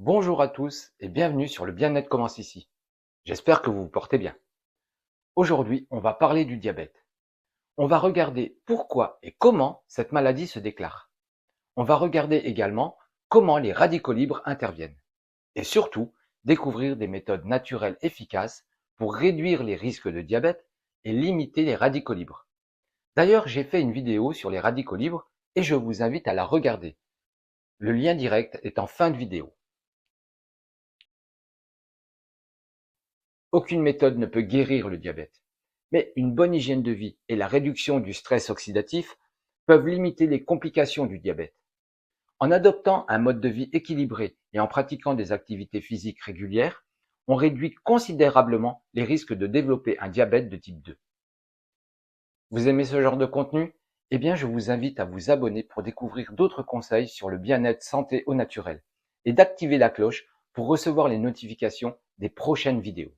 Bonjour à tous et bienvenue sur le bien-être commence ici. J'espère que vous vous portez bien. Aujourd'hui, on va parler du diabète. On va regarder pourquoi et comment cette maladie se déclare. On va regarder également comment les radicaux libres interviennent. Et surtout, découvrir des méthodes naturelles efficaces pour réduire les risques de diabète et limiter les radicaux libres. D'ailleurs, j'ai fait une vidéo sur les radicaux libres et je vous invite à la regarder. Le lien direct est en fin de vidéo. Aucune méthode ne peut guérir le diabète, mais une bonne hygiène de vie et la réduction du stress oxydatif peuvent limiter les complications du diabète. En adoptant un mode de vie équilibré et en pratiquant des activités physiques régulières, on réduit considérablement les risques de développer un diabète de type 2. Vous aimez ce genre de contenu? Eh bien, je vous invite à vous abonner pour découvrir d'autres conseils sur le bien-être santé au naturel et d'activer la cloche pour recevoir les notifications des prochaines vidéos.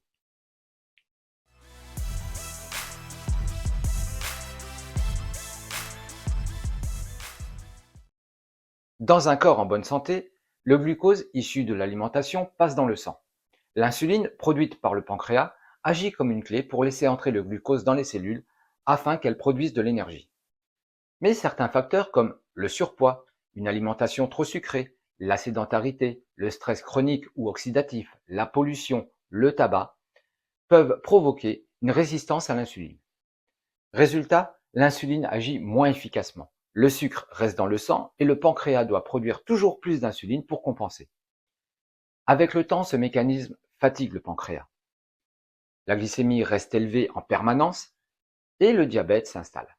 Dans un corps en bonne santé, le glucose issu de l'alimentation passe dans le sang. L'insuline, produite par le pancréas, agit comme une clé pour laisser entrer le glucose dans les cellules afin qu'elles produisent de l'énergie. Mais certains facteurs comme le surpoids, une alimentation trop sucrée, la sédentarité, le stress chronique ou oxydatif, la pollution, le tabac, peuvent provoquer une résistance à l'insuline. Résultat, l'insuline agit moins efficacement. Le sucre reste dans le sang et le pancréas doit produire toujours plus d'insuline pour compenser. Avec le temps, ce mécanisme fatigue le pancréas. La glycémie reste élevée en permanence et le diabète s'installe.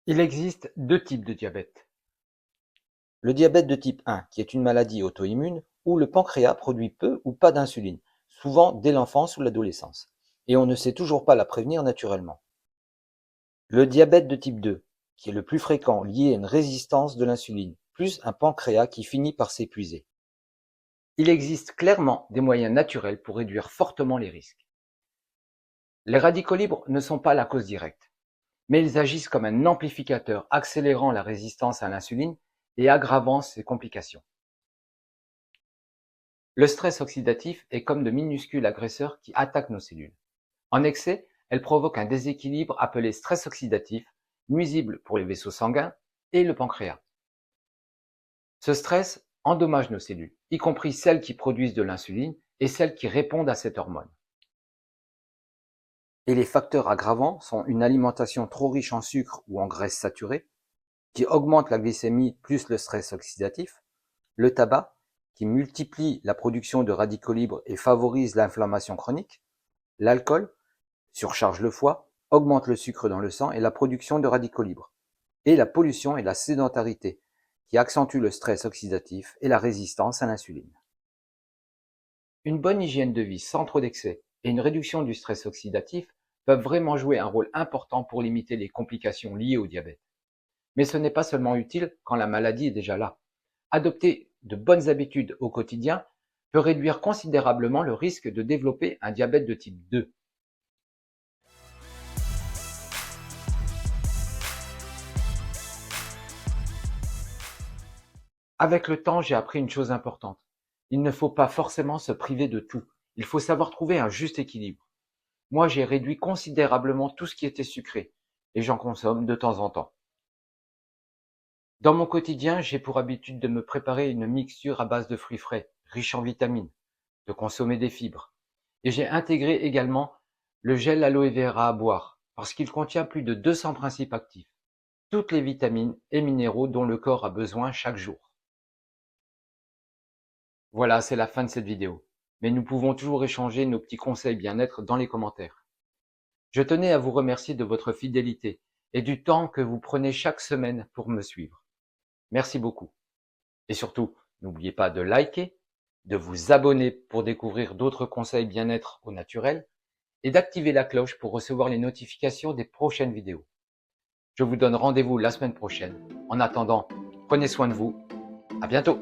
Il existe deux types de diabète. Le diabète de type 1, qui est une maladie auto-immune, où le pancréas produit peu ou pas d'insuline, souvent dès l'enfance ou l'adolescence, et on ne sait toujours pas la prévenir naturellement. Le diabète de type 2, qui est le plus fréquent, lié à une résistance de l'insuline, plus un pancréas qui finit par s'épuiser. Il existe clairement des moyens naturels pour réduire fortement les risques. Les radicaux libres ne sont pas la cause directe, mais ils agissent comme un amplificateur accélérant la résistance à l'insuline et aggravant ses complications. Le stress oxydatif est comme de minuscules agresseurs qui attaquent nos cellules. En excès, elle provoque un déséquilibre appelé stress oxydatif, nuisible pour les vaisseaux sanguins et le pancréas. Ce stress endommage nos cellules, y compris celles qui produisent de l'insuline et celles qui répondent à cette hormone. Et les facteurs aggravants sont une alimentation trop riche en sucre ou en graisses saturées, qui augmente la glycémie plus le stress oxydatif, le tabac, qui multiplie la production de radicaux libres et favorise l'inflammation chronique, l'alcool, surcharge le foie, augmente le sucre dans le sang et la production de radicaux libres, et la pollution et la sédentarité, qui accentue le stress oxydatif et la résistance à l'insuline. Une bonne hygiène de vie sans trop d'excès et une réduction du stress oxydatif peuvent vraiment jouer un rôle important pour limiter les complications liées au diabète. Mais ce n'est pas seulement utile quand la maladie est déjà là. Adopter de bonnes habitudes au quotidien peut réduire considérablement le risque de développer un diabète de type 2. Avec le temps, j'ai appris une chose importante. Il ne faut pas forcément se priver de tout. Il faut savoir trouver un juste équilibre. Moi, j'ai réduit considérablement tout ce qui était sucré et j'en consomme de temps en temps. Dans mon quotidien, j'ai pour habitude de me préparer une mixture à base de fruits frais, riche en vitamines, de consommer des fibres. Et j'ai intégré également le gel aloe vera à boire, parce qu'il contient plus de 200 principes actifs, toutes les vitamines et minéraux dont le corps a besoin chaque jour. Voilà, c'est la fin de cette vidéo. Mais nous pouvons toujours échanger nos petits conseils bien-être dans les commentaires. Je tenais à vous remercier de votre fidélité et du temps que vous prenez chaque semaine pour me suivre. Merci beaucoup. Et surtout, n'oubliez pas de liker, de vous abonner pour découvrir d'autres conseils bien-être au naturel et d'activer la cloche pour recevoir les notifications des prochaines vidéos. Je vous donne rendez-vous la semaine prochaine. En attendant, prenez soin de vous. À bientôt.